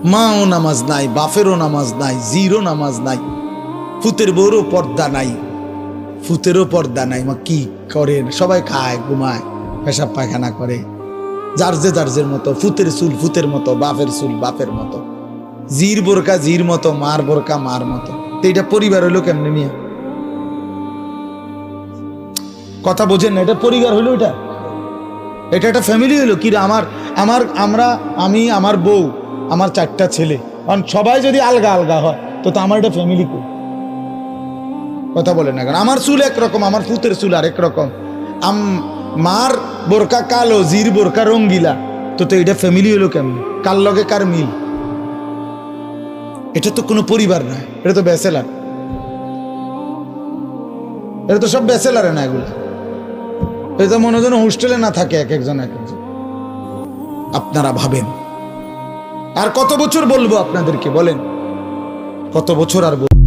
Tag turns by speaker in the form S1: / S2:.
S1: মাও নামাজ নাই, বাপেরও নামাজ নাই, জিরও নামাজ নাই, ফুতের বউরও পর্দা নাই, ফুতেরও পর্দা নাই। মা কি করে? সবাই খায়, ঘুমায়, পেশাব পায়খানা করে, যার মতো। ফুতের চুল ফুতের মতো, বাপের চুল বাপের মতো, জির বোরকা জির মতো, মার বোরকা মার মতো। তো এটা পরিবার হইলো কেমনে মিয়া? কথা বোঝেন না? এটা পরিবার হইলো? এটা একটা ফ্যামিলি হইলো কি? আমি, আমার বউ, আমার 4টা ছেলে, কারণ সবাই যদি আলগা আলগা হয় তো আমার এটা ফ্যামিলি কই? কথা বলে না কেন? আমার চুল একরকম, আমার ফুতের চুল আরেক রকম, মার বোরকা কালো, জির বোরকা রঙ্গিলা। তো এটা ফ্যামিলি হলো কেমন? কার লগে কার মিল? এটা তো কোনো পরিবার নয়, এটা তো ব্যাচেলার। এটা তো সব ব্যাচেলারে না, এগুলো এটা তো মনে হয় হোস্টেলে না থাকে এক একজন। আপনারা ভাবেন আর কত বছর বলবো আপনাদেরকে? বলেন কত বছর আর বলবো?